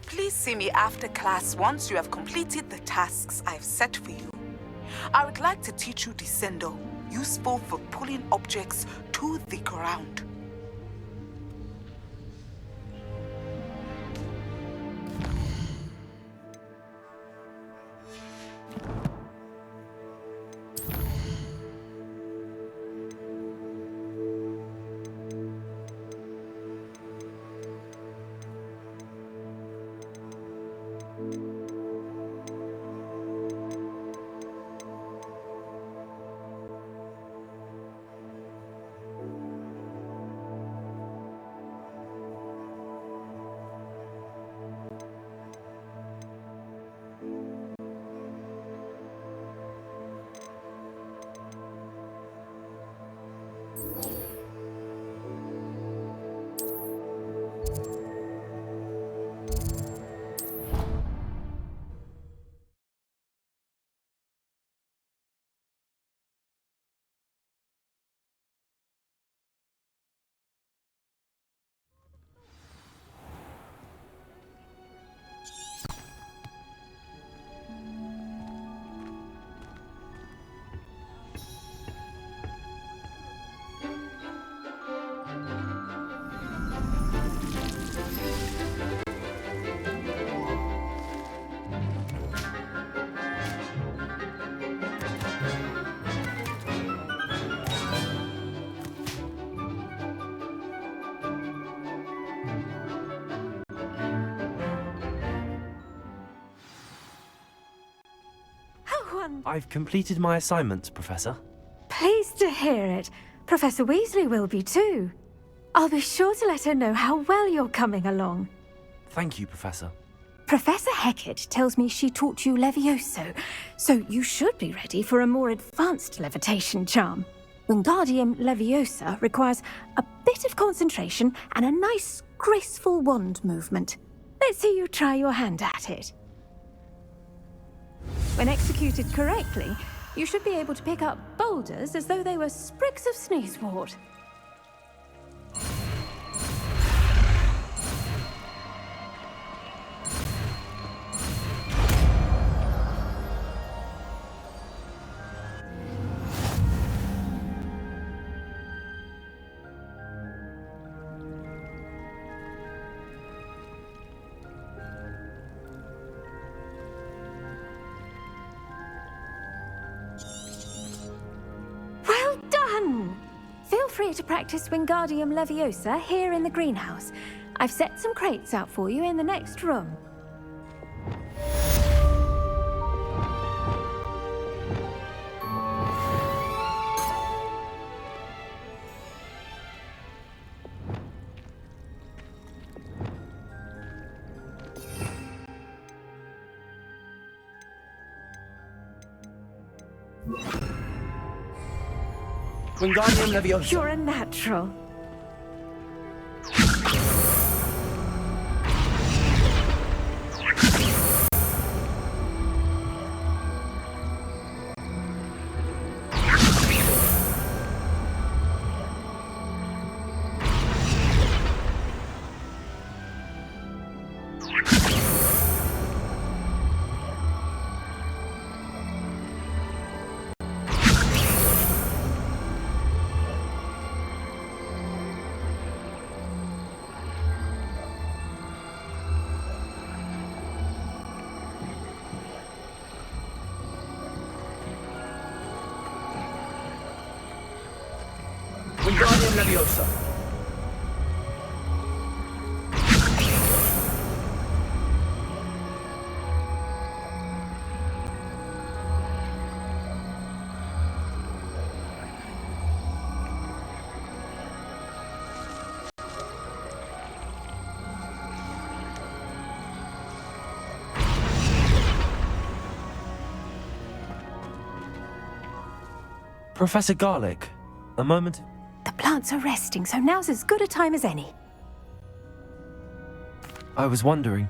Please see me after class once you have completed the tasks I've set for you. I would like to teach you descendo, useful for pulling objects to the ground. I've completed my assignment, Professor. Pleased to hear it. Professor Weasley will be too. I'll be sure to let her know how well you're coming along. Thank you, Professor. Professor Hecat tells me she taught you Levioso, so you should be ready for a more advanced levitation charm. Wingardium Leviosa requires a bit of concentration and a nice, graceful wand movement. Let's see you try your hand at it. When executed correctly, you should be able to pick up boulders as though they were sprigs of sneezewort. Feel free to practice Wingardium Leviosa here in the greenhouse. I've set some crates out for you in the next room. Wingardium Leviosa. You're a natural. Wingardium Leviosa. Professor Garlick, a moment. The plants are resting, so now's as good a time as any. I was wondering,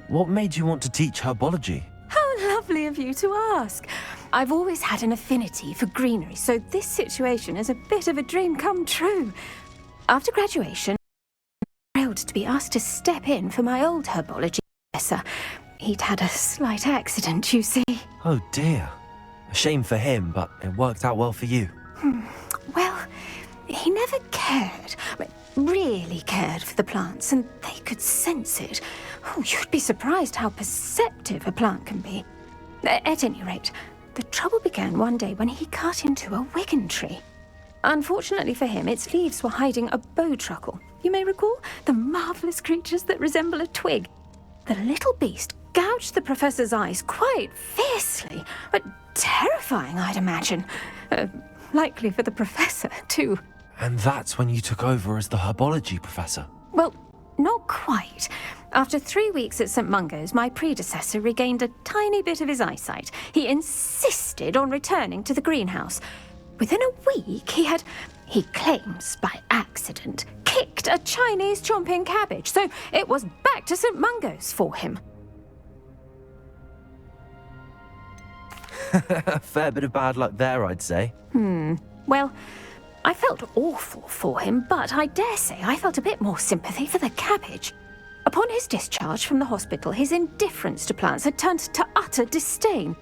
what made you want to teach herbology? How lovely of you to ask. I've always had an affinity for greenery, so this situation is a bit of a dream come true. After graduation, I'm thrilled to be asked to step in for my old herbology Professor. He'd had a slight accident, you see. Oh dear. A shame for him, but it worked out well for you. Well, he never cared, really cared for the plants, and they could sense it. Oh, you'd be surprised how perceptive a plant can be. At any rate, the trouble began one day when he cut into a wigan tree. Unfortunately for him, its leaves were hiding a bowtruckle. You may recall the marvellous creatures that resemble a twig. The little beast gouged the professor's eyes quite fiercely, but terrifying, I'd imagine. Likely for the professor, too. And that's when you took over as the herbology professor? Well, not quite. After 3 weeks at St. Mungo's, my predecessor regained a tiny bit of his eyesight. He insisted on returning to the greenhouse. Within a week, he claims by accident, kicked a Chinese chomping cabbage, so it was back to St. Mungo's for him. A fair bit of bad luck there, I'd say. Well, I felt awful for him, but I dare say I felt a bit more sympathy for the cabbage. Upon his discharge from the hospital, his indifference to plants had turned to utter disdain.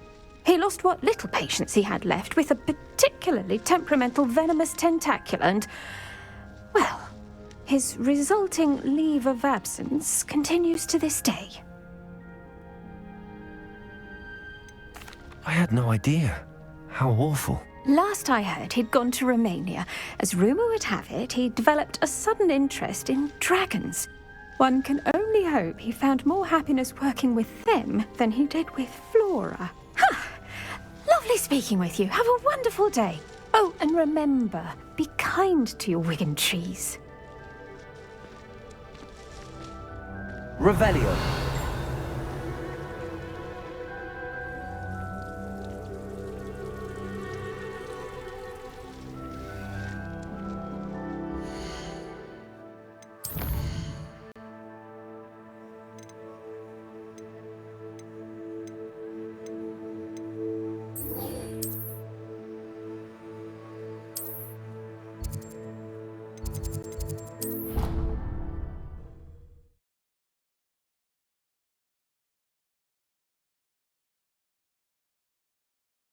He lost what little patience he had left with a particularly temperamental venomous tentacula and, well, his resulting leave of absence continues to this day. I had no idea. How awful. Last I heard, he'd gone to Romania. As rumour would have it, he'd developed a sudden interest in dragons. One can only hope he found more happiness working with them than he did with Flora. Lovely speaking with you. Have a wonderful day. Oh, and remember, be kind to your wigan trees. Revelio.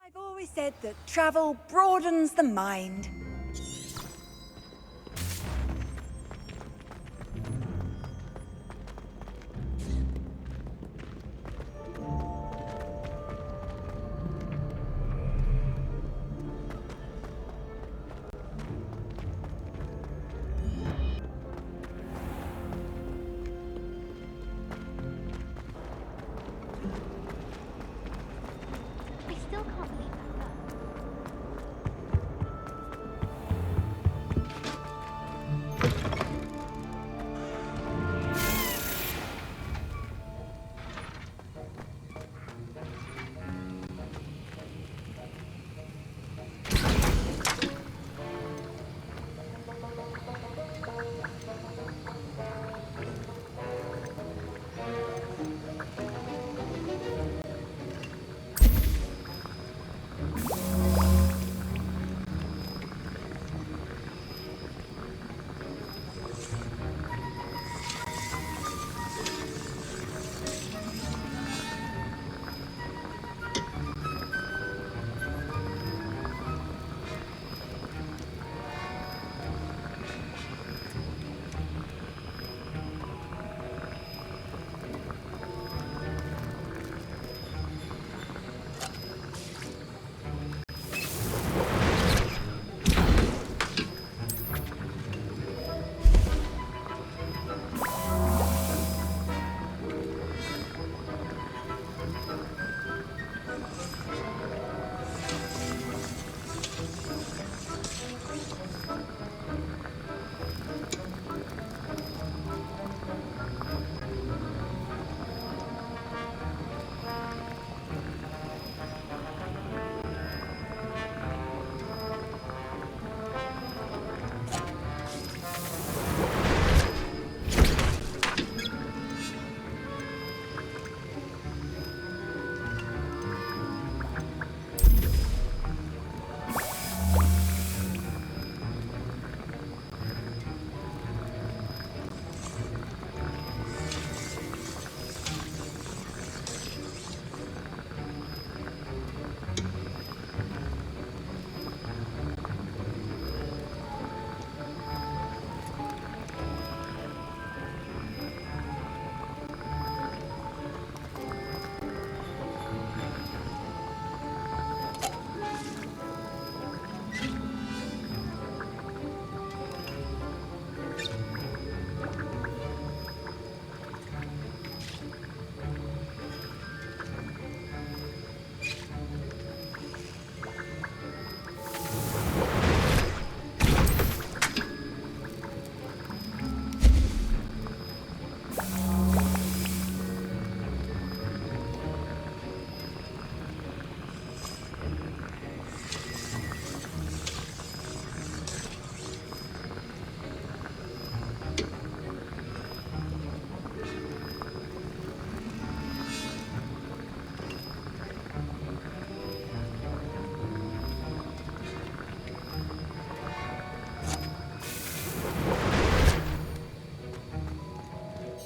I've always said that travel broadens the mind. I still can't believe that.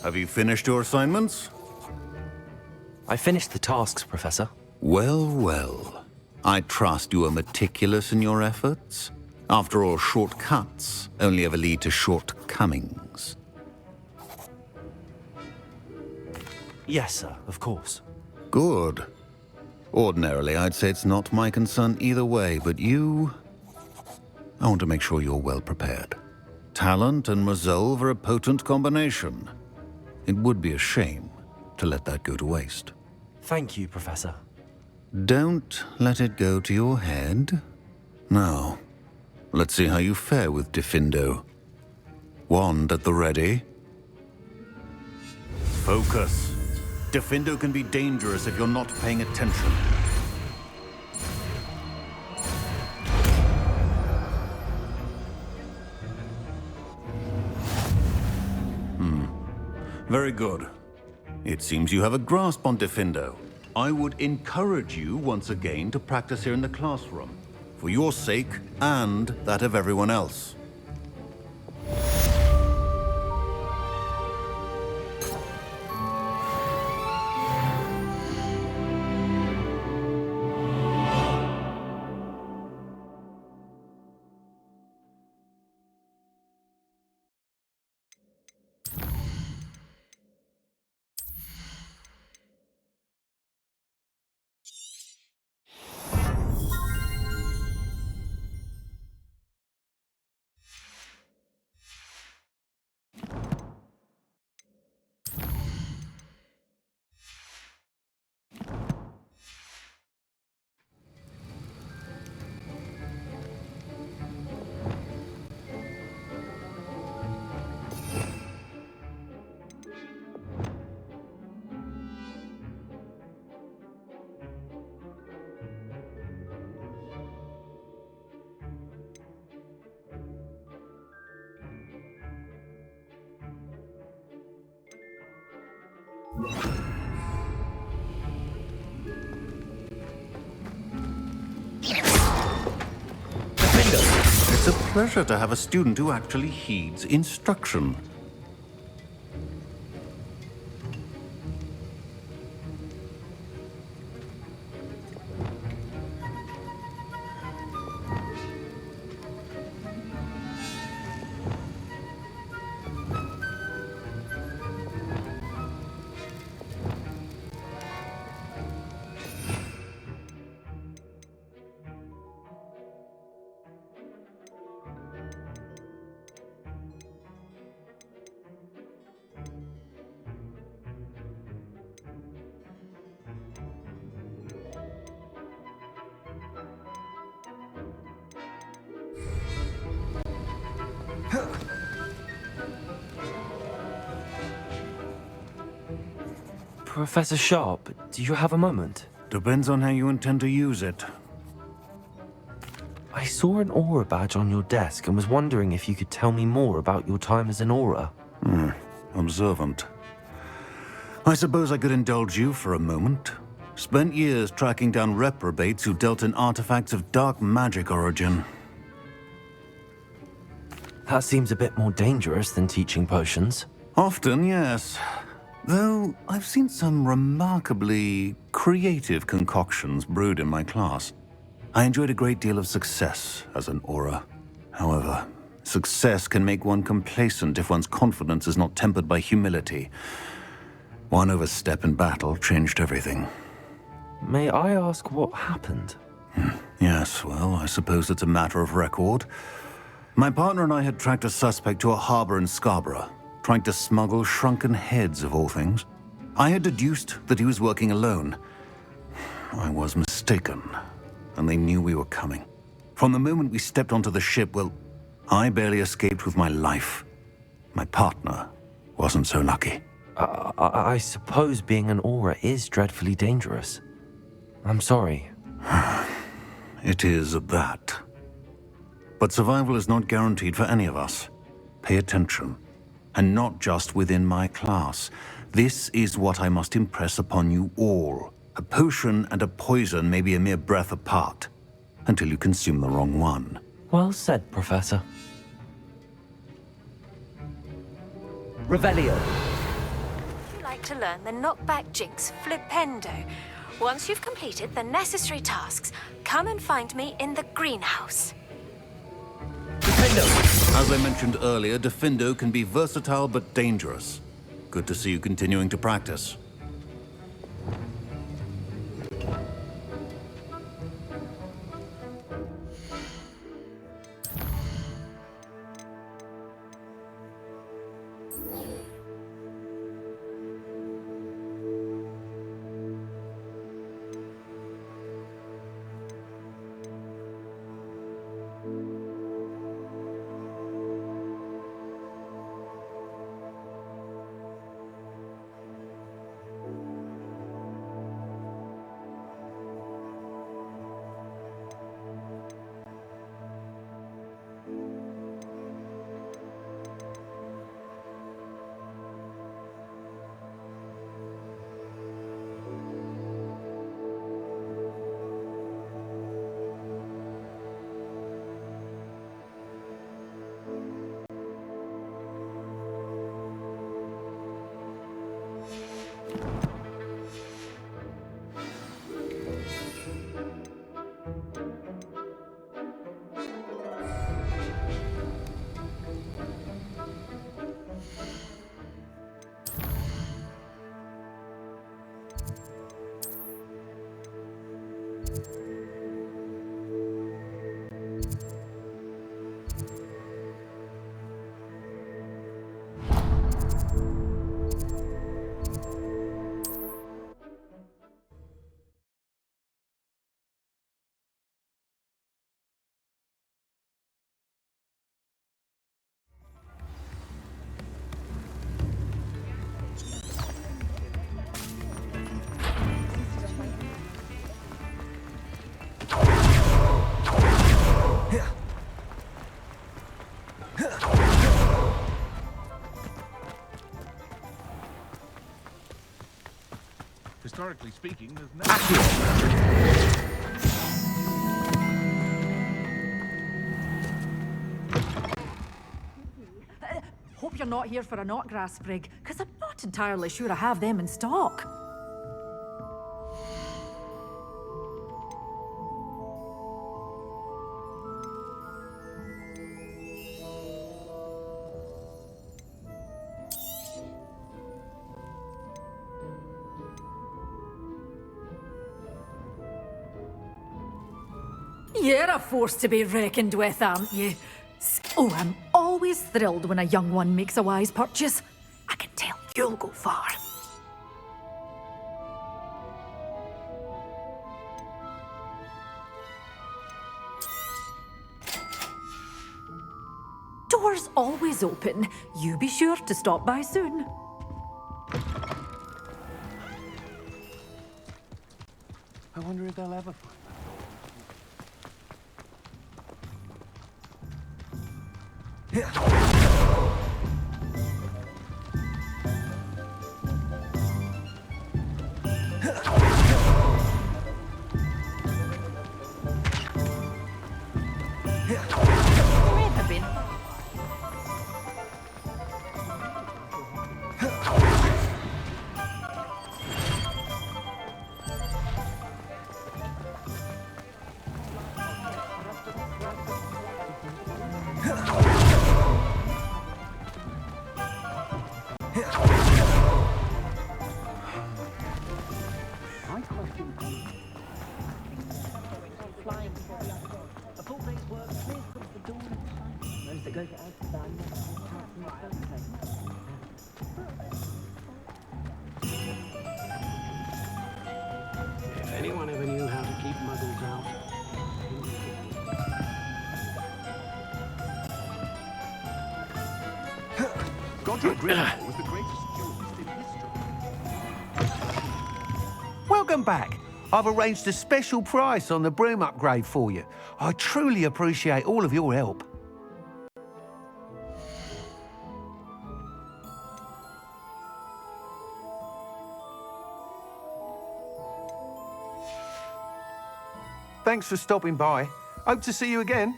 have you finished your assignments? I finished the tasks, Professor. Well, well. I trust you are meticulous in your efforts. After all, shortcuts only ever lead to shortcomings. Yes, sir, of course. Good. Ordinarily, I'd say it's not my concern either way, but you... I want to make sure you're well prepared. Talent and resolve are a potent combination. It would be a shame to let that go to waste. Thank you, Professor. Don't let it go to your head. Now, let's see how you fare with Diffindo. Wand at the ready. Focus. Diffindo can be dangerous if you're not paying attention. Very good. It seems you have a grasp on Diffindo. I would encourage you once again to practice here in the classroom, for your sake and that of everyone else. It's a pleasure to have a student who actually heeds instruction. Professor Sharp, do you have a moment? Depends on how you intend to use it. I saw an aura badge on your desk and was wondering if you could tell me more about your time as an aura. Observant. I suppose I could indulge you for a moment. Spent years tracking down reprobates who dealt in artifacts of dark magic origin. That seems a bit more dangerous than teaching potions. Often, yes. Though I've seen some remarkably creative concoctions brewed in my class. I enjoyed a great deal of success as an aura. However, success can make one complacent if one's confidence is not tempered by humility. One overstep in battle changed everything. May I ask what happened? Yes, well, I suppose it's a matter of record. My partner and I had tracked a suspect to a harbor in Scarborough, trying to smuggle shrunken heads of all things. I had deduced that he was working alone. I was mistaken, and they knew we were coming. From the moment we stepped onto the ship, well, I barely escaped with my life. My partner wasn't so lucky. I suppose being an aura is dreadfully dangerous. I'm sorry. It is at that. But survival is not guaranteed for any of us. Pay attention. And not just within my class. This is what I must impress upon you all. A potion and a poison may be a mere breath apart, until you consume the wrong one. Well said, Professor. Revelio. like to learn the knockback jinx flipendo. Once you've completed the necessary tasks, come and find me in the greenhouse. As I mentioned earlier, Defendo can be versatile but dangerous. Good to see you continuing to practice. Historically speaking, there's no... Hope you're not here for a knotgrass sprig, because I'm not entirely sure I have them in stock. You're a force to be reckoned with, aren't you? Oh, I'm always thrilled when a young one makes a wise purchase. I can tell you'll go far. Door's always open. You be sure to stop by soon. I wonder if they'll ever find If anyone ever knew how to keep muggles out. Godric Grimmauld was the greatest duelist in history. Welcome back. I've arranged a special price on the broom upgrade for you. I truly appreciate all of your help. Thanks for stopping by. Hope to see you again.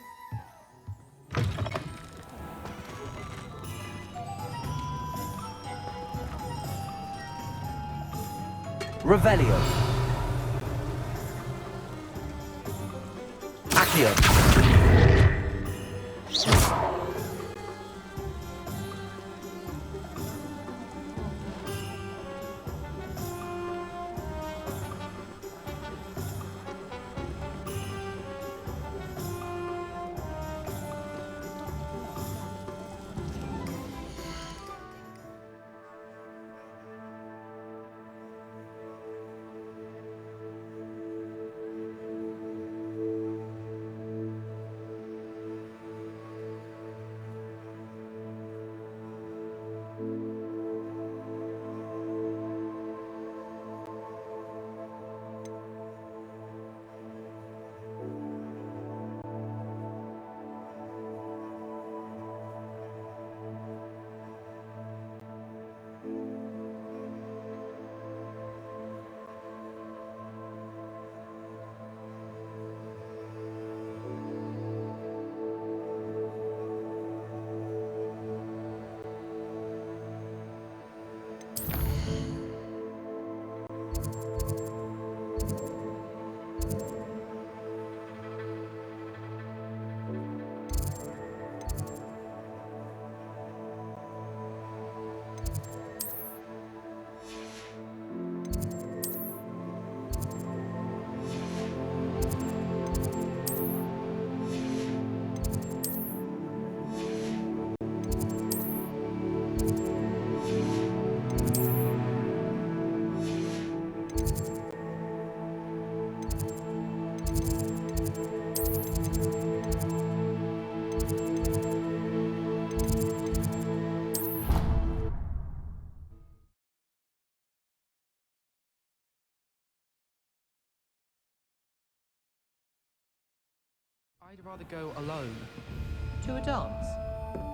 Revelio. Accio. I'd rather go alone. To a dance?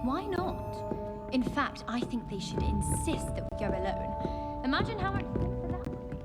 Why not? In fact, I think they should insist that we go alone. Imagine how much better that would be.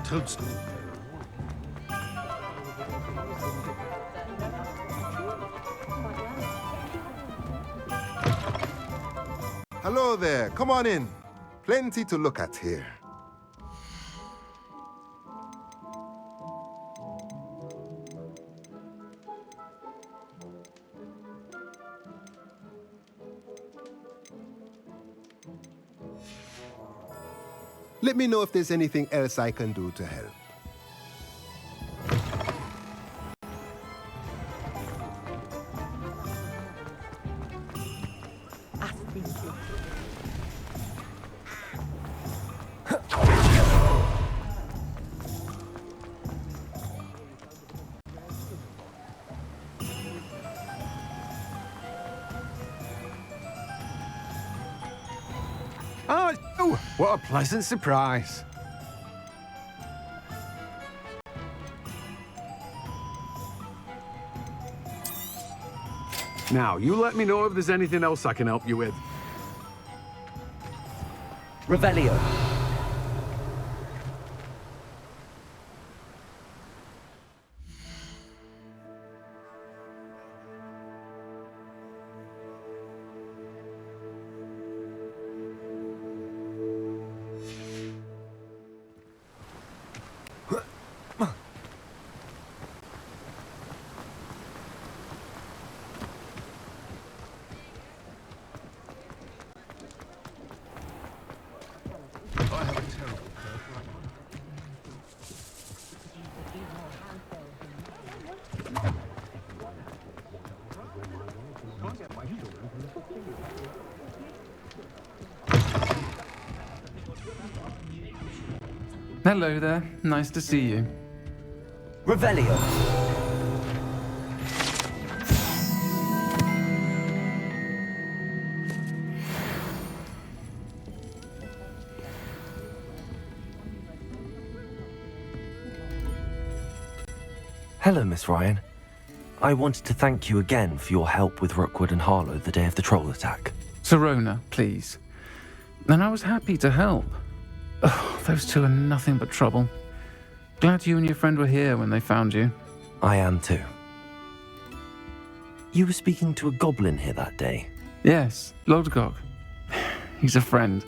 Toadstool. Hello there, come on in. Plenty to look at here. Let me know if there's anything else I can do to help. Oh, what a pleasant surprise. Now, you let me know if there's anything else I can help you with. Revelio. Hello there. Nice to see you. Revelio. Hello, Miss Ryan. I wanted to thank you again for your help with Rookwood and Harlow the day of the troll attack. Serona, please. And I was happy to help. Oh, those two are nothing but trouble. Glad you and your friend were here when they found you. I am too. You were speaking to a goblin here that day? Yes, Lodgok. He's a friend.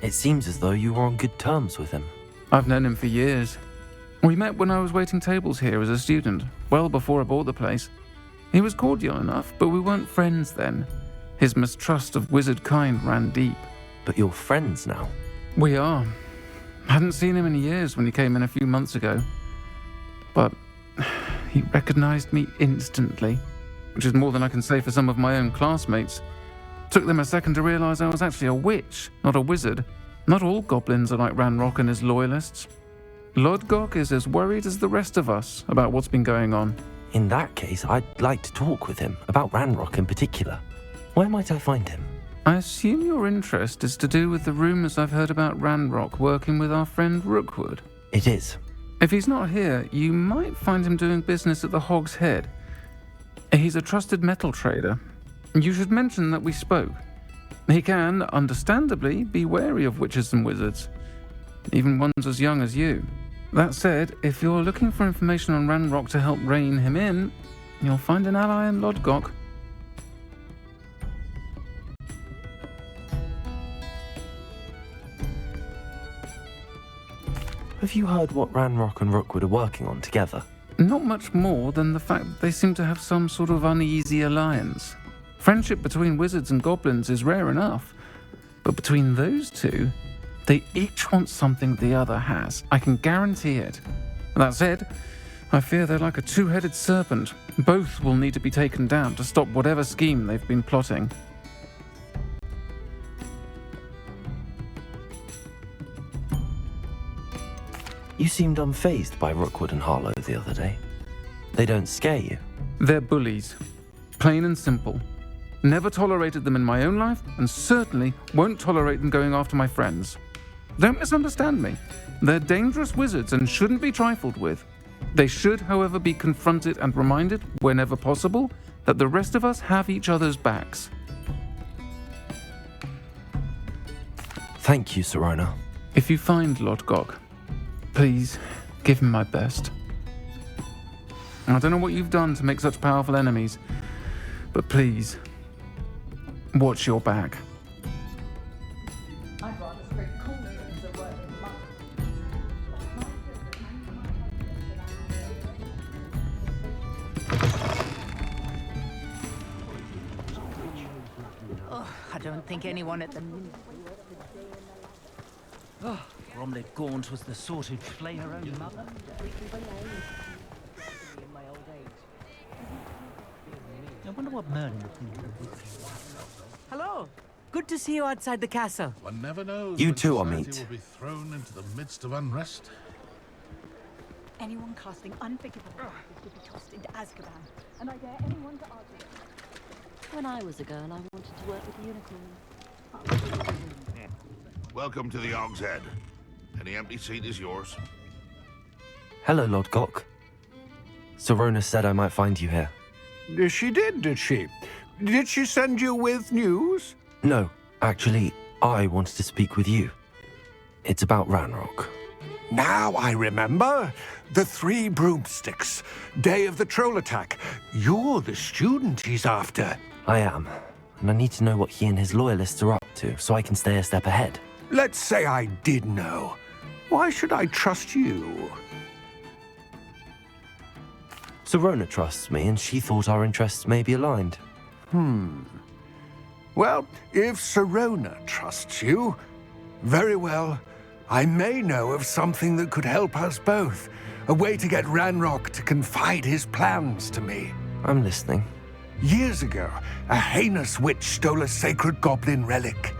It seems as though you were on good terms with him. I've known him for years. We met when I was waiting tables here as a student, well before I bought the place. He was cordial enough, but we weren't friends then. His mistrust of wizard kind ran deep. But you're friends now? We are. Hadn't seen him in years when he came in a few months ago. But he recognized me instantly, which is more than I can say for some of my own classmates. Took them a second to realize I was actually a witch, not a wizard. Not all goblins are like Ranrock and his loyalists. Lodgok is as worried as the rest of us about what's been going on. In that case, I'd like to talk with him, about Ranrock in particular. Where might I find him? I assume your interest is to do with the rumors I've heard about Ranrock working with our friend Rookwood. It is. If he's not here, you might find him doing business at the Hog's Head. He's a trusted metal trader. You should mention that we spoke. He can, understandably, be wary of witches and wizards, even ones as young as you. That said, if you're looking for information on Ranrock to help rein him in, you'll find an ally in Lodgok. Have you heard what Ranrock and Rookwood are working on together? Not much more than the fact that they seem to have some sort of uneasy alliance. Friendship between wizards and goblins is rare enough, but between those two, they each want something the other has. I can guarantee it. That said, I fear they're like a two-headed serpent. Both will need to be taken down to stop whatever scheme they've been plotting. You seemed unfazed by Rookwood and Harlow the other day. They don't scare you. They're bullies. Plain and simple. Never tolerated them in my own life, and certainly won't tolerate them going after my friends. Don't misunderstand me. They're dangerous wizards and shouldn't be trifled with. They should, however, be confronted and reminded, whenever possible, that the rest of us have each other's backs. Thank you, Sirona. If you find Lord Gog, please give him my best. I don't know what you've done to make such powerful enemies, but please, watch your back. I'd rather scrape cauldrons than work in mud. Oh, I don't think anyone at the minute. Oh, Bromley Gaunt was the sort who'd flay her own mother. I wonder what Merlin would think. Hello. Good to see you outside the castle. One never knows. You when too, society Amit. will be thrown into the midst of unrest. Anyone casting unforgivable would be tossed into Azkaban, and I dare anyone to argue it. When I was a girl, I wanted to work with unicorns. Welcome to the Og's Head. Any empty seat is yours. Hello, Lord Gok. Sirona said I might find you here. She did she? Did she send you with news? No, actually, I wanted to speak with you. It's about Ranrock. Now I remember. The 3 broomsticks. Day of the troll attack. You're the student he's after. I am, and I need to know what he and his loyalists are up to so I can stay a step ahead. Let's say I did know. Why should I trust you? Sirona trusts me, and she thought our interests may be aligned. Well, if Sirona trusts you, very well. I may know of something that could help us both. A way to get Ranrock to confide his plans to me. I'm listening. Years ago, a heinous witch stole a sacred goblin relic.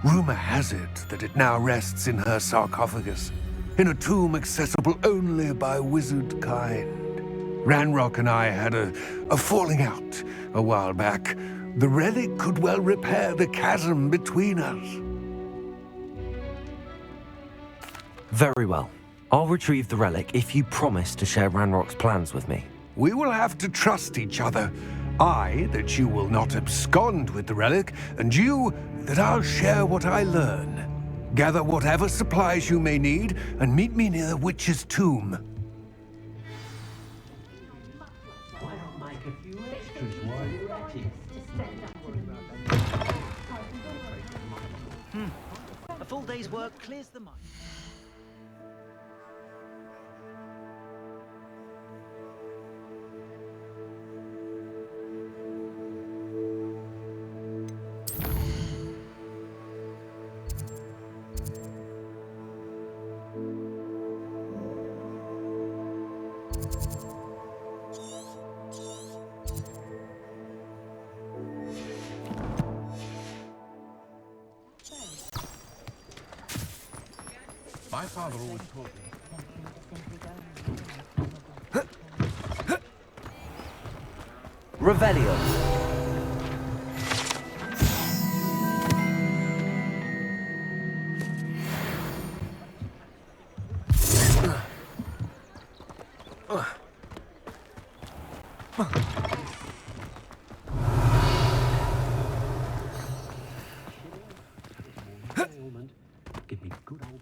Rumor has it that it now rests in her sarcophagus, in a tomb accessible only by wizard kind. Ranrock and I had a falling out a while back. The relic could well repair the chasm between us. Very well. I'll retrieve the relic if you promise to share Ranrock's plans with me. We will have to trust each other. I, that you will not abscond with the relic, and you, that I'll share what I learn. Gather whatever supplies you may need, and meet me near the witch's tomb. Why not make a few extras while you're at it? A full day's work clears the mind. My father always taught me. Revelio. Give me good old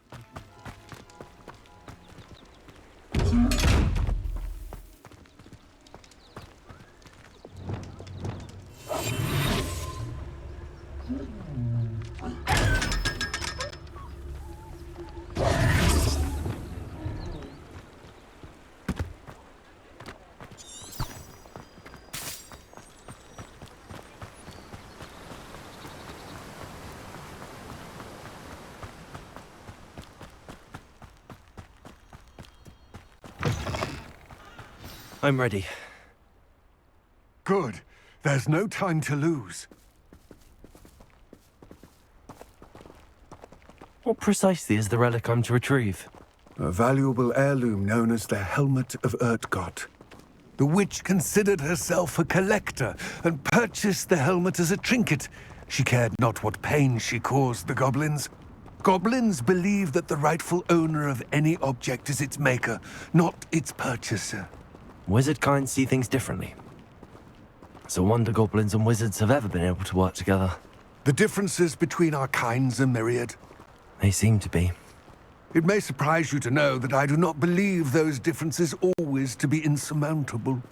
I'm ready. Good. There's no time to lose. What precisely is the relic I'm to retrieve? a valuable heirloom known as the Helmet of Urtkot. The witch considered herself a collector and purchased the helmet as a trinket. She cared not what pain she caused the goblins. Goblins believe that the rightful owner of any object is its maker, not its purchaser. Wizard kind see things differently. It's a wonder goblins and wizards have ever been able to work together. The differences between our kinds are myriad. They seem to be. It may surprise you to know that I do not believe those differences always to be insurmountable.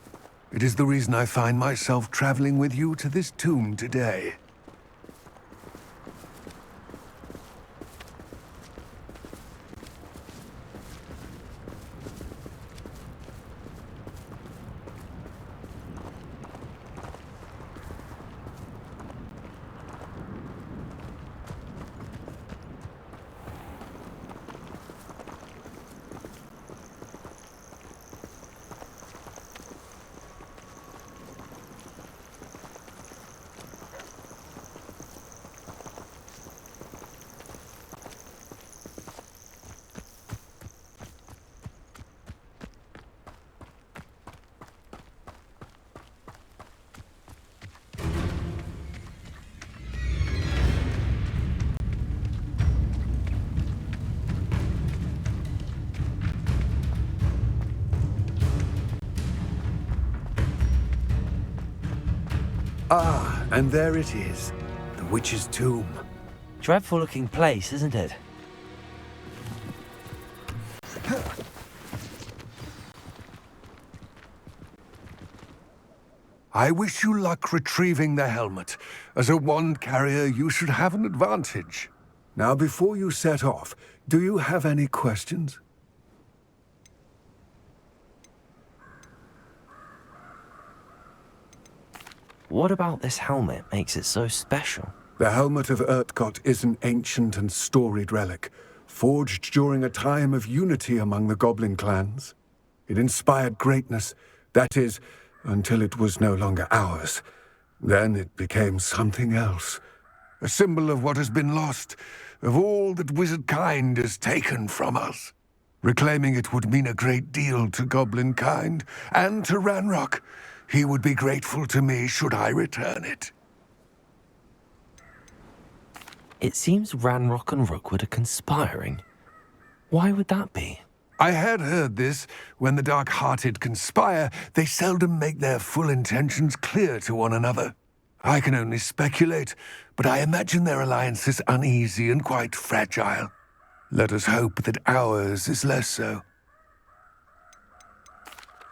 It is the reason I find myself traveling with you to this tomb today. Ah, and there it is, the witch's tomb. Dreadful looking place, isn't it? I wish you luck retrieving the helmet. As a wand carrier, you should have an advantage. Now, before you set off, do you have any questions? What about this helmet makes it so special? The Helmet of Urtkot is an ancient and storied relic, forged during a time of unity among the goblin clans. It inspired greatness, that is, until it was no longer ours. Then it became something else. A symbol of what has been lost, of all that wizard kind has taken from us. Reclaiming it would mean a great deal to goblin kind, and to Ranrock. He would be grateful to me should I return it. It seems Ranrock and Rookwood are conspiring. Why would that be? I had heard this. When the dark-hearted conspire, they seldom make their full intentions clear to one another. I can only speculate, but I imagine their alliance is uneasy and quite fragile. Let us hope that ours is less so.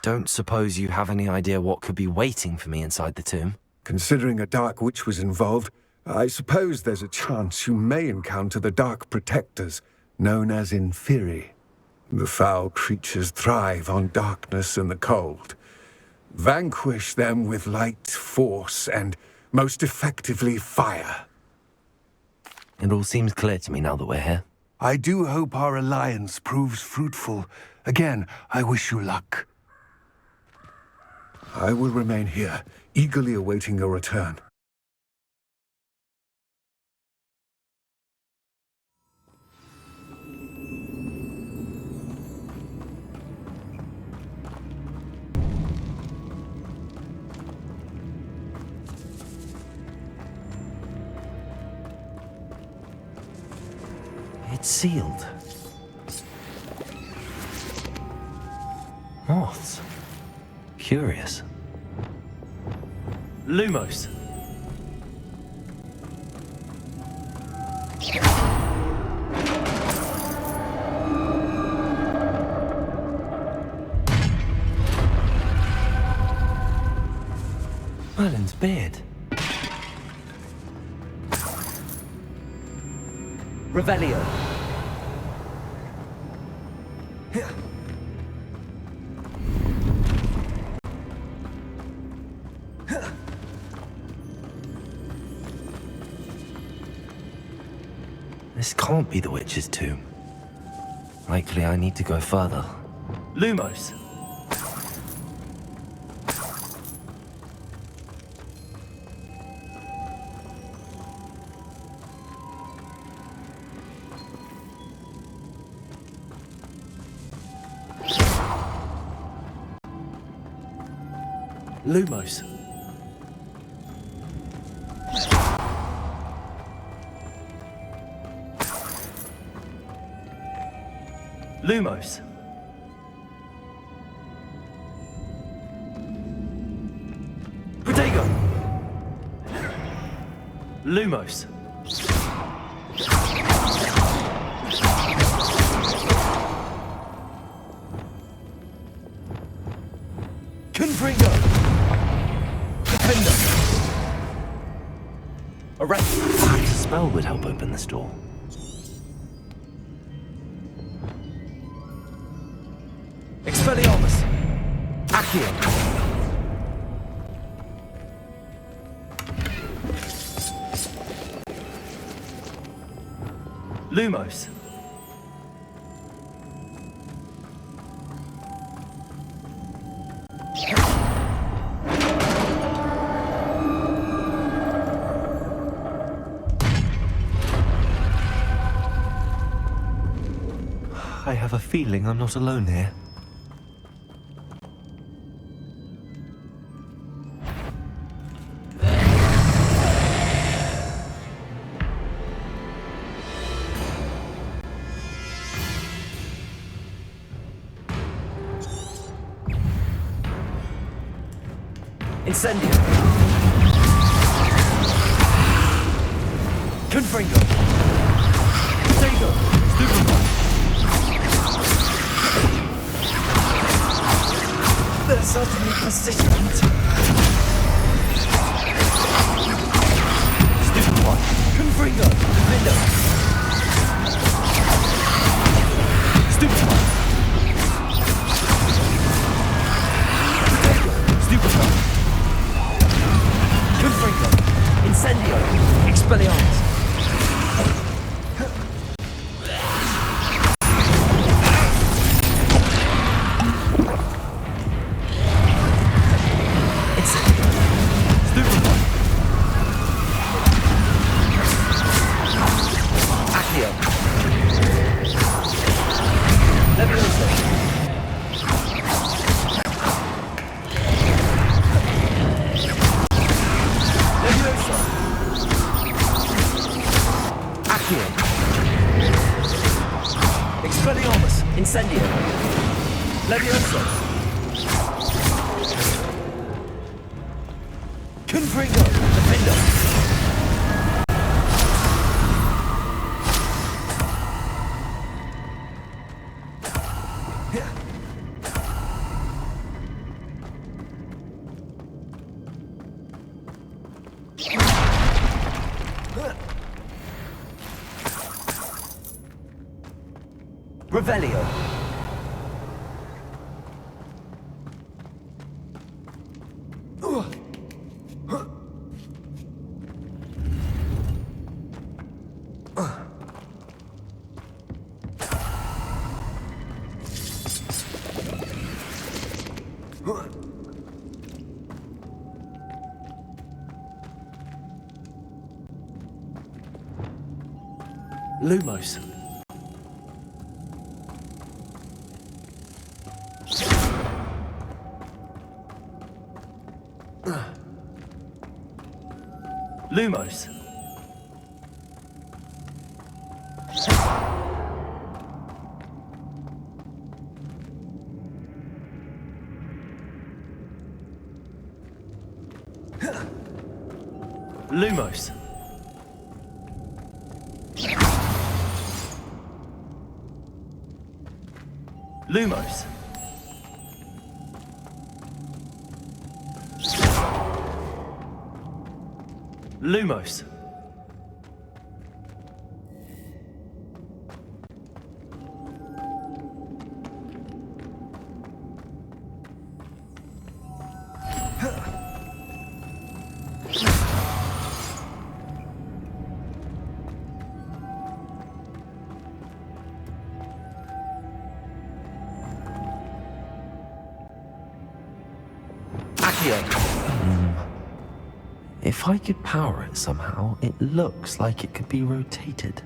Don't suppose you have any idea what could be waiting for me inside the tomb? Considering a dark witch was involved, I suppose there's a chance you may encounter the Dark Protectors, known as Inferi. The foul creatures thrive on darkness and the cold. Vanquish them with light, force, and, most effectively, fire. It all seems clear to me now that we're here. I do hope our alliance proves fruitful. Again, I wish you luck. I will remain here, eagerly awaiting your return. It's sealed. Moths. Curious. Lumos. Merlin's beard. Revelio. This can't be the witch's tomb. Likely I need to go further. Lumos! Lumos. Lumos. Protego. Lumos. Confringo. Defender. Arrest. Perhaps a spell would help open this door. Expelliarmus. Accio. Lumos. I have a feeling I'm not alone here. Incendio. Confringo. Protego. Stupefy. They're certainly persistent. Stupefy. Confringo. Defender. Stupefy. Protego. Stupefy. Confringo. Incendio. Expelliarmus. Expelliarmus. Incendio. Levioso. Confringo. Defender. Revelio. Lumos. Lumos. Lumos. Lumos. Lumos. If I could power it somehow, it looks like it could be rotated.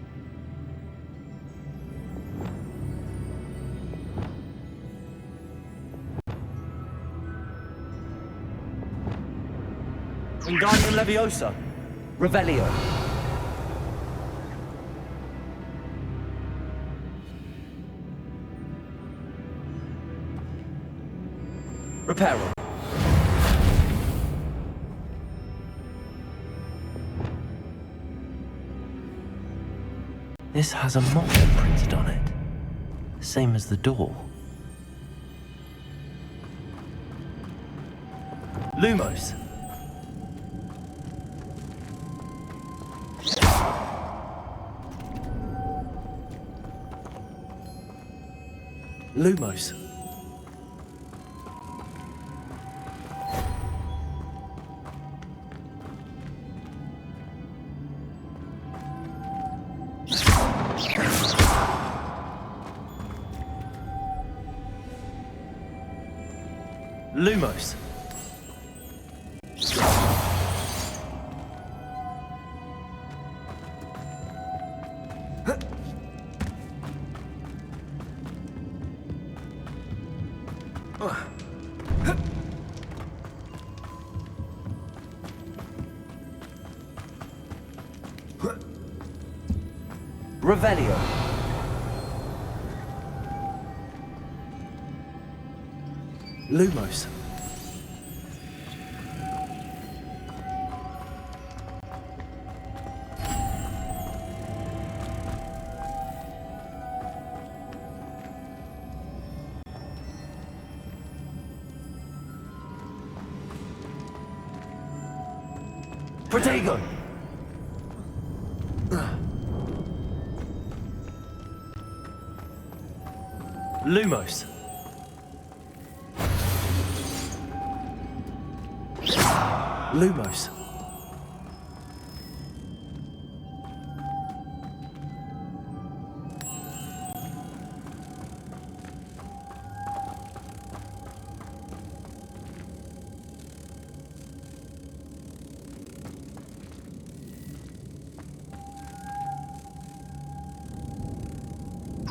Wingardium Leviosa. Revelio. Reparo. This has a motto printed on it. Same as the door. Lumos. Lumos. Lumos. Revelio. Lumos. Protego. Lumos. Lumos.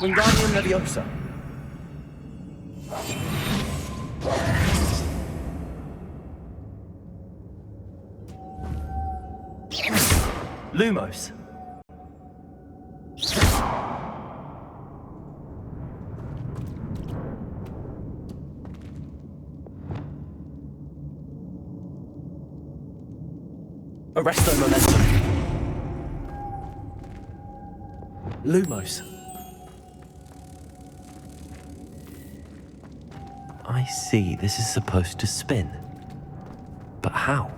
Wingardium Leviosa. Lumos. Arresto Momentum. Lumos. I see, this is supposed to spin. But how?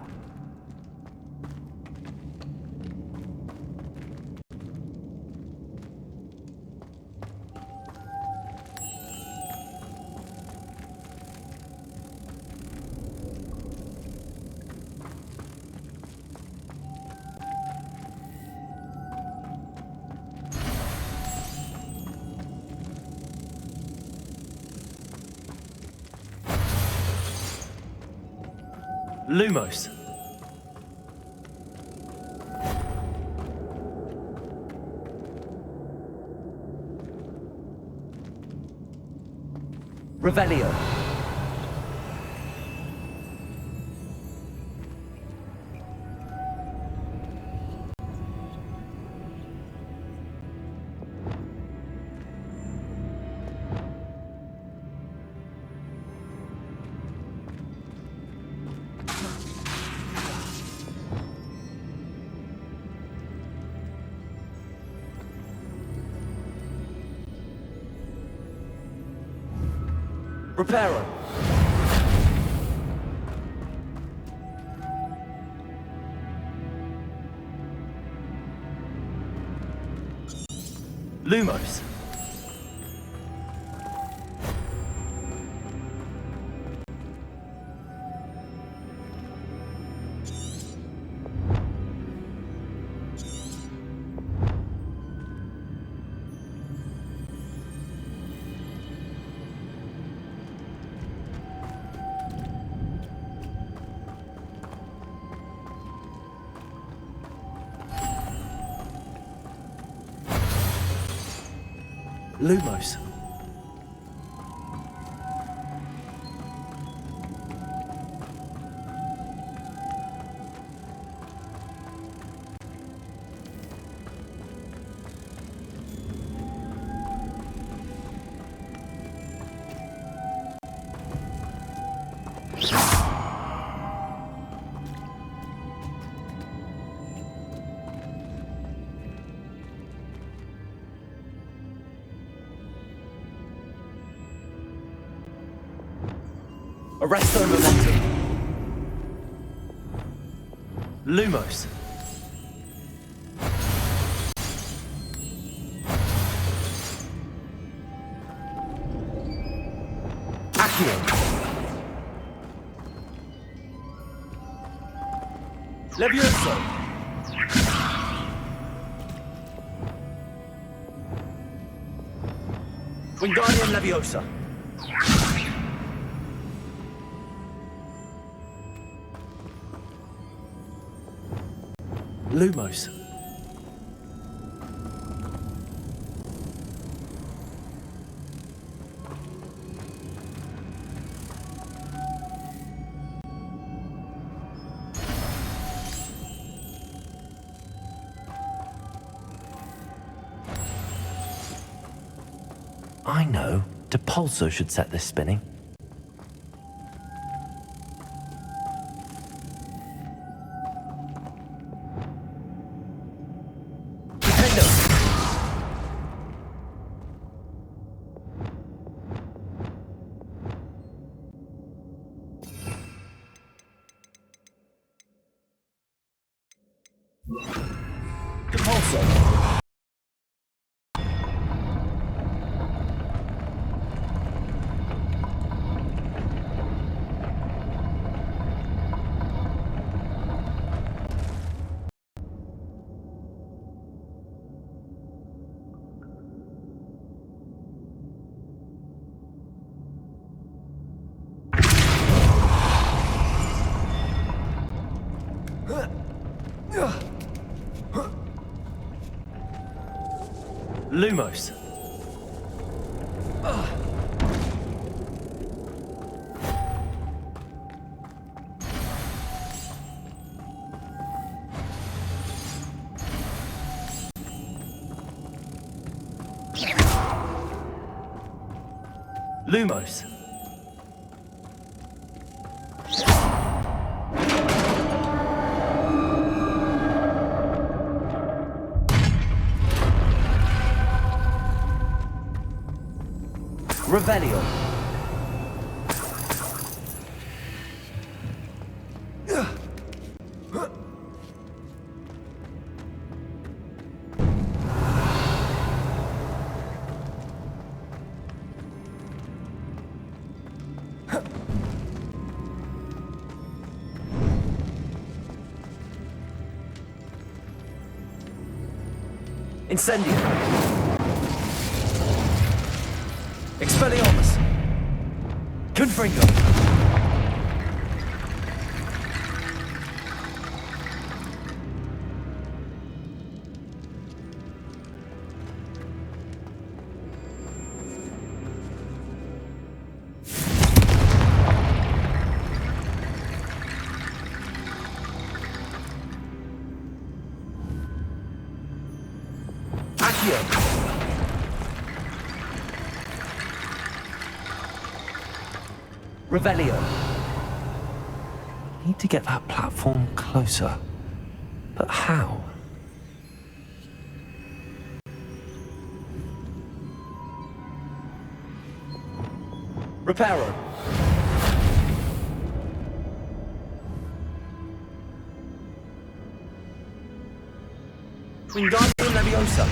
Lumos. Revelio. Reparo. Lumos. Lumos. Arresto momentum. Lumos. Accio. Levioso. Wingardium Leviosa. Lumos. I know. Depulso should set this spinning. Lumos. Lumos. Revelio. Incendio. Expelliarmus. Confringo. Accio. Revelio. Need to get that platform closer. But how? Reparo. Wingardium Leviosa.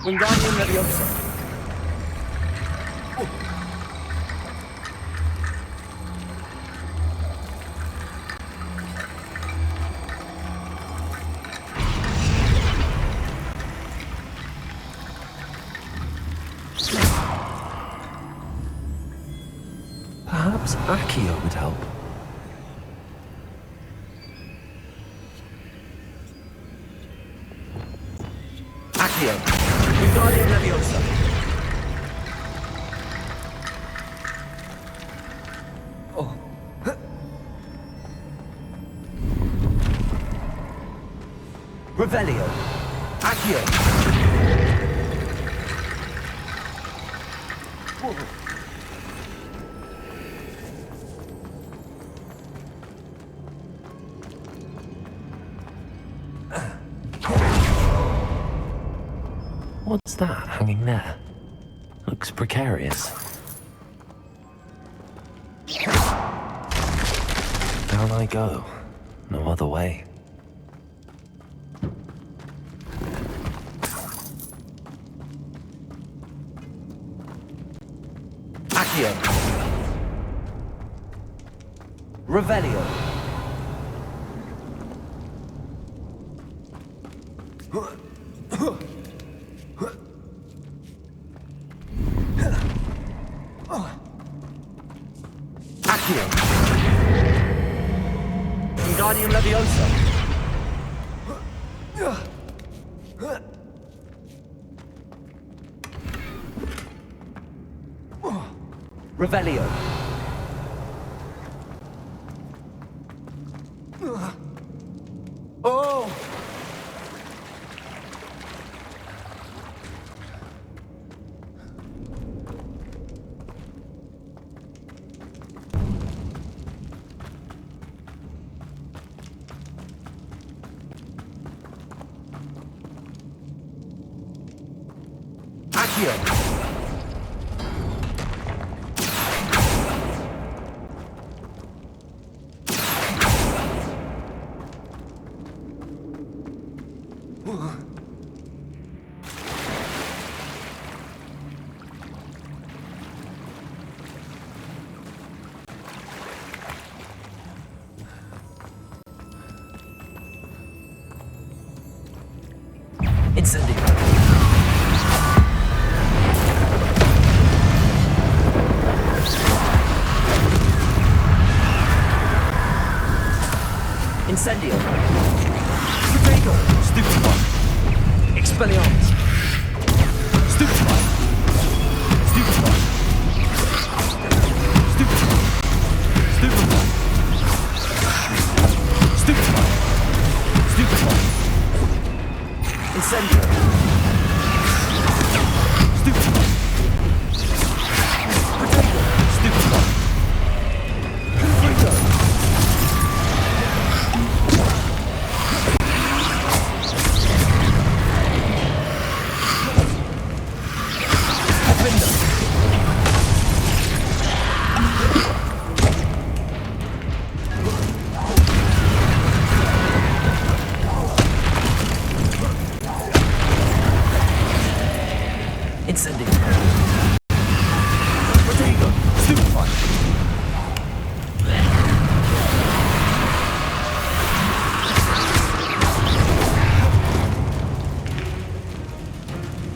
Wingardium Leviosa. Perhaps Accio would help. Accio. Wingardium Leviosa. Oh. Revelio. Accio! What's that hanging there? Looks precarious. Down I go. No other way. Accio! Revelio! Accio! Wingardium Leviosa! Revelio! Oh! Accio! Incendio! Incendio! Protego! Stupefy! Expelliarmus! Stupefy! Stupefy! Stupefy! Stupefy! Stupefy! Stupefy! Incendio! Stupefy! Protego! Stupefy! Confringo! Incendio! Protego! Stupefy!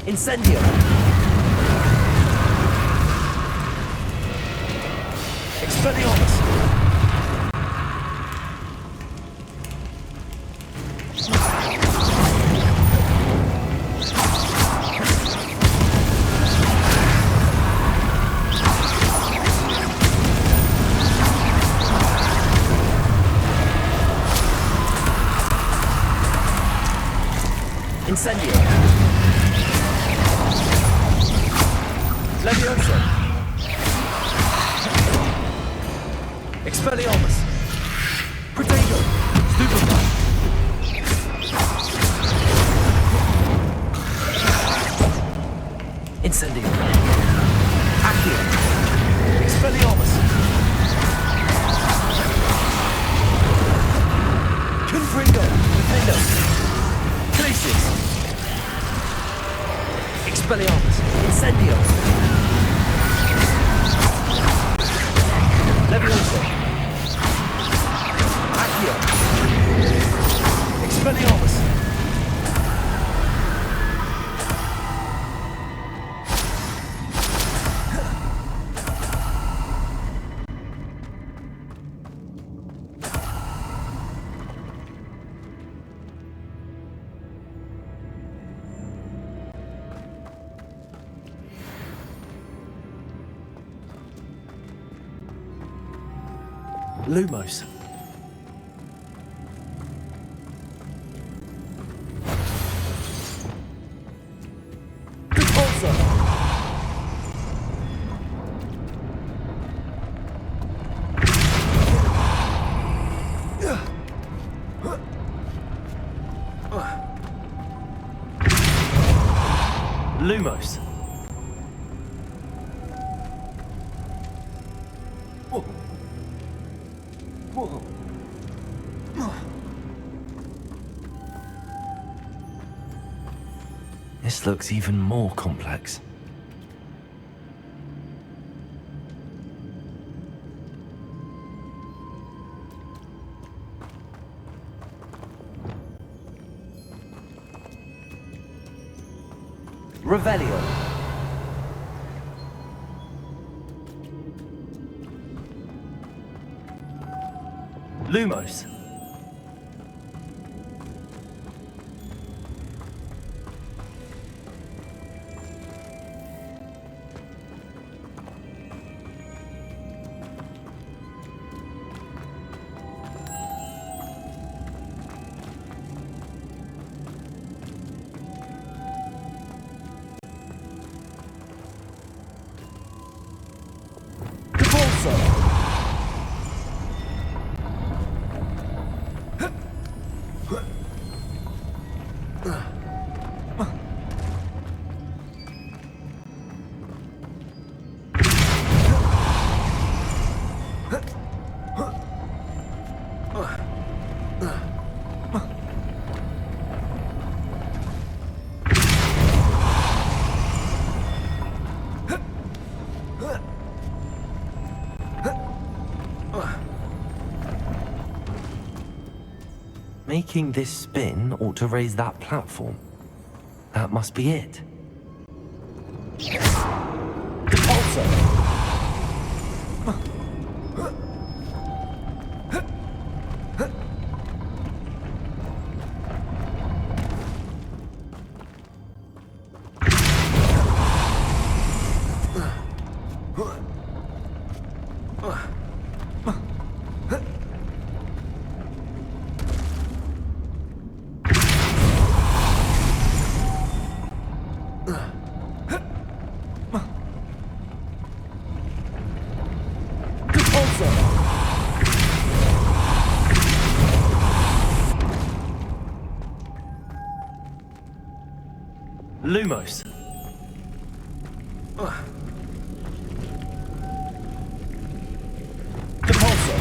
Incendio! Expelliarmus! Incendio! Leviosa! Expelliarmus! Protego! Stupefy! Incendio! Accio! Expelliarmus! Confringo! Defendo! Glacius! Expelliarmus! Incendio! Leviosa! Accio! Expelliarmus! Lumos. Lumos. Whoa. Whoa. This looks even more complex. Revelio. Lumos. Making this spin ought to raise that platform. That must be it. Repulsor! Lumos. Repulsor.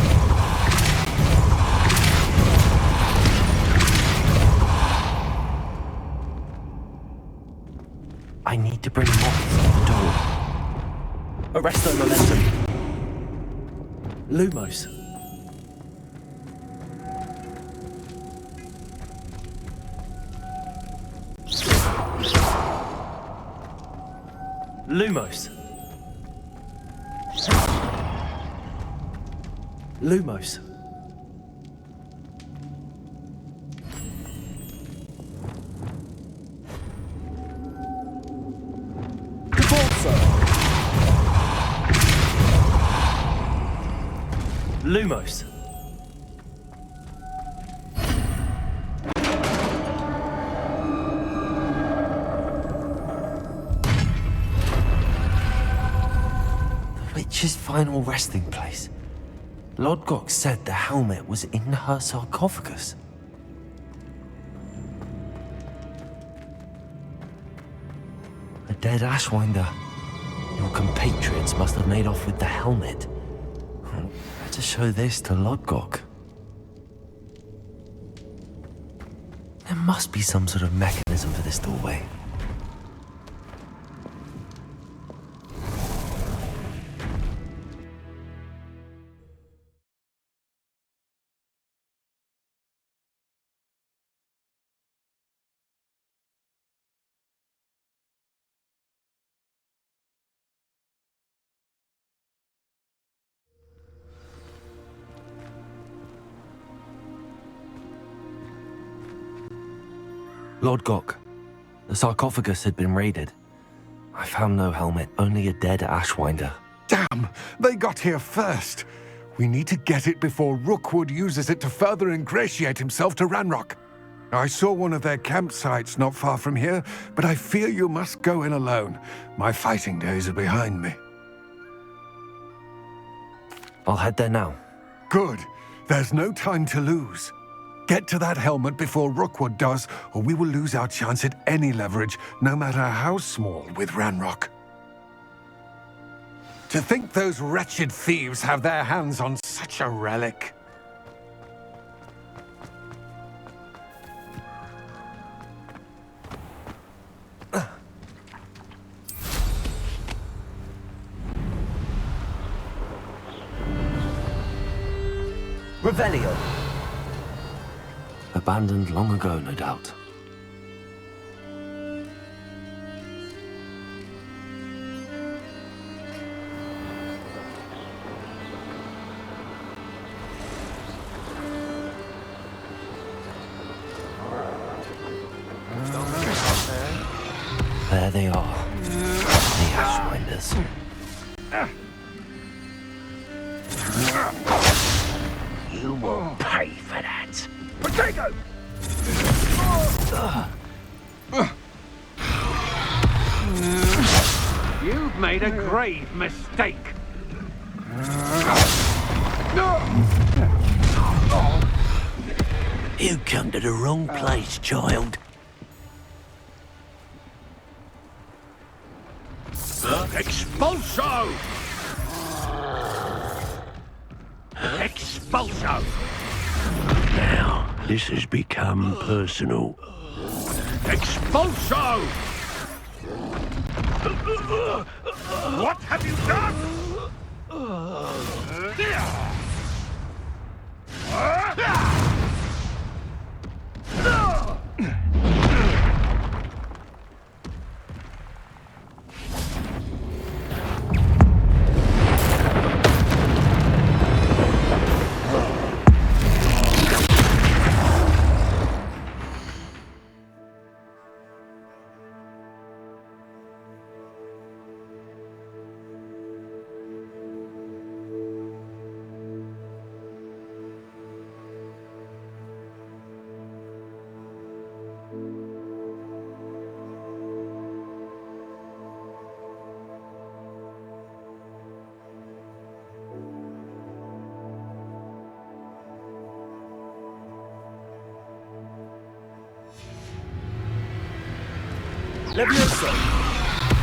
I need to bring moths to the door. Arresto momentum. Lumos. Lumos. Lumos. Repulsor. Lumos. Witch's final resting place. Lodgok said the helmet was in her sarcophagus. A dead Ashwinder. Your compatriots must have made off with the helmet. Better show this to Lodgok. There must be some sort of mechanism for this doorway. Lodgok, the sarcophagus had been raided. I found no helmet, only a dead Ashwinder. Damn! They got here first! We need to get it before Rookwood uses it to further ingratiate himself to Ranrock. I saw one of their campsites not far from here, but I fear you must go in alone. My fighting days are behind me. I'll head there now. Good. There's no time to lose. Get to that helmet before Rookwood does, or we will lose our chance at any leverage, no matter how small, with Ranrock. To think those wretched thieves have their hands on such a relic. Revelio. Abandoned long ago, no doubt. There they are, the Ashwinders. You will pay for that. Potato! You've made a grave mistake. You come to the wrong place, child. Expulso! Expulso! Now, this has become personal. Expulso! What have you done? Levioso!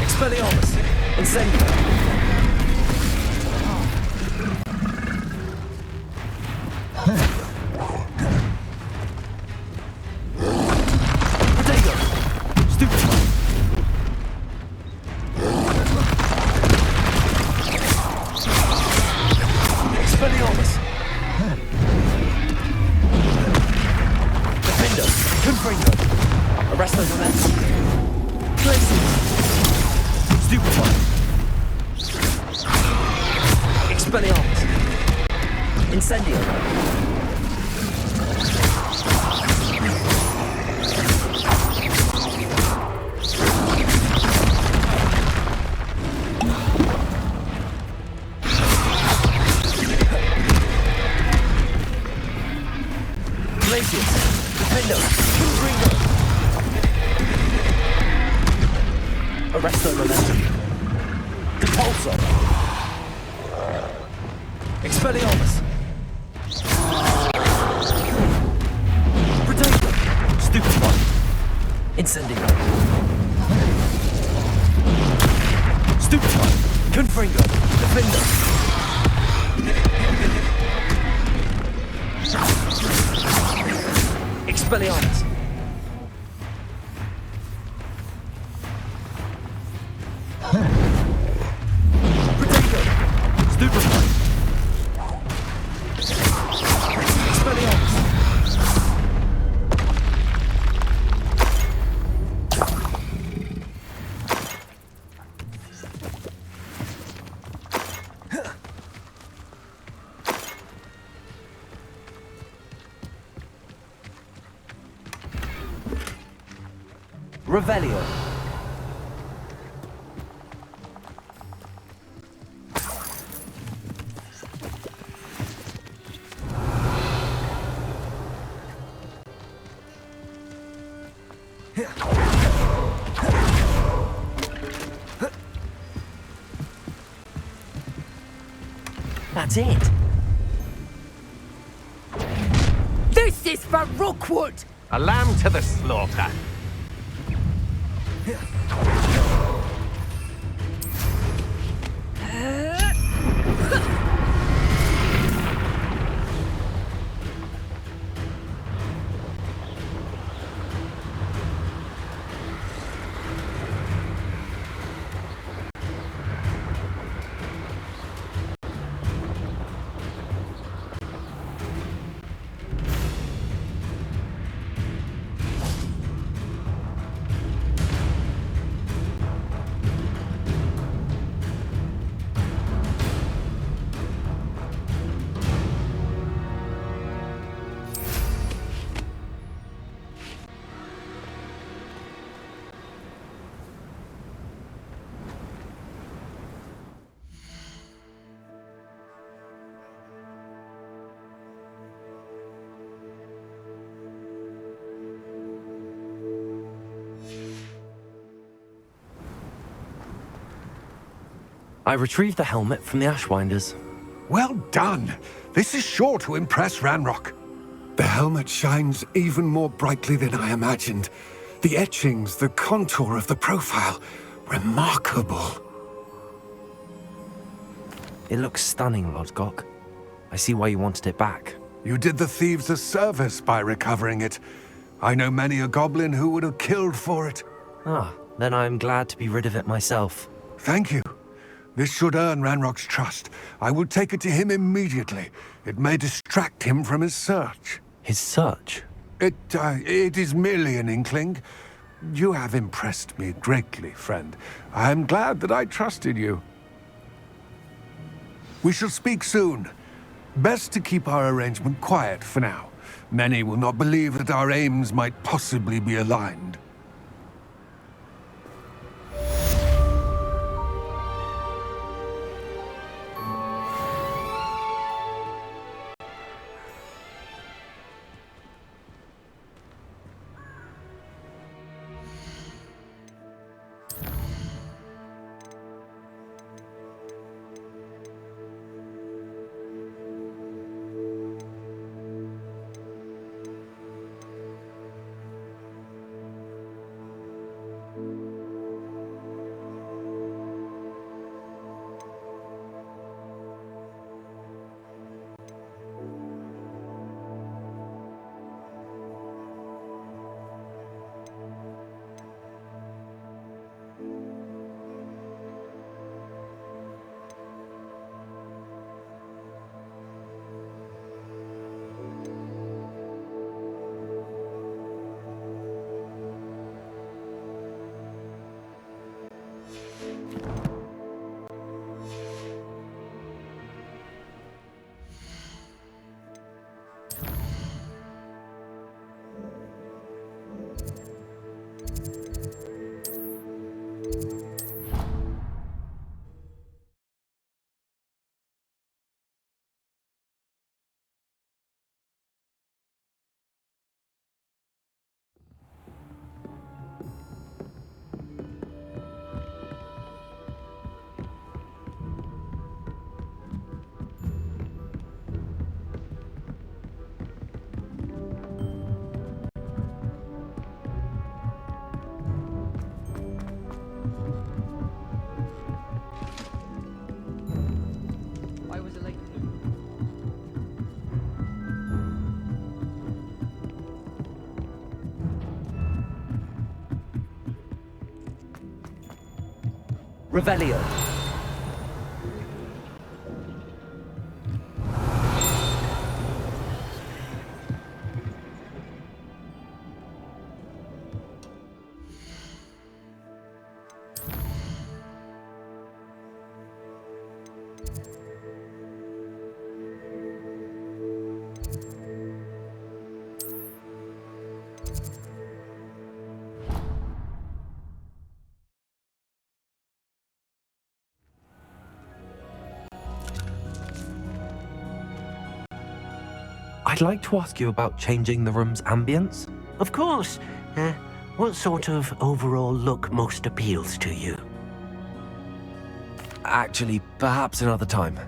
Expelliarmus! Incendio! Potato! Stupefy! Expelliarmus! Defender! Confringo! Arresto Momentum! Places! Stupefy! Expelliarmus! Incendio! Glacius! Defendo! Confringo! Arresto Momentum. Depulso. Expelliarmus. Potato. Stupefy. Incendio. Stupefy. Confringo. Defender. Expelliarmus. Revelio. That's it. This is for Rookwood! A lamb to the slaughter. I retrieved the helmet from the Ashwinders. Well done. This is sure to impress Ranrock. The helmet shines even more brightly than I imagined. The etchings, the contour of the profile, remarkable. It looks stunning, Lodgok. I see why you wanted it back. You did the thieves a service by recovering it. I know many a goblin who would have killed for it. Ah, then I'm glad to be rid of it myself. Thank you. This should earn Ranrock's trust. I will take it to him immediately. It may distract him from his search. His search? It is merely an inkling. You have impressed me greatly, friend. I am glad that I trusted you. We shall speak soon. Best to keep our arrangement quiet for now. Many will not believe that our aims might possibly be aligned. Revelio. I'd like to ask you about changing the room's ambience. Of course. What sort of overall look most appeals to you? Actually, perhaps another time.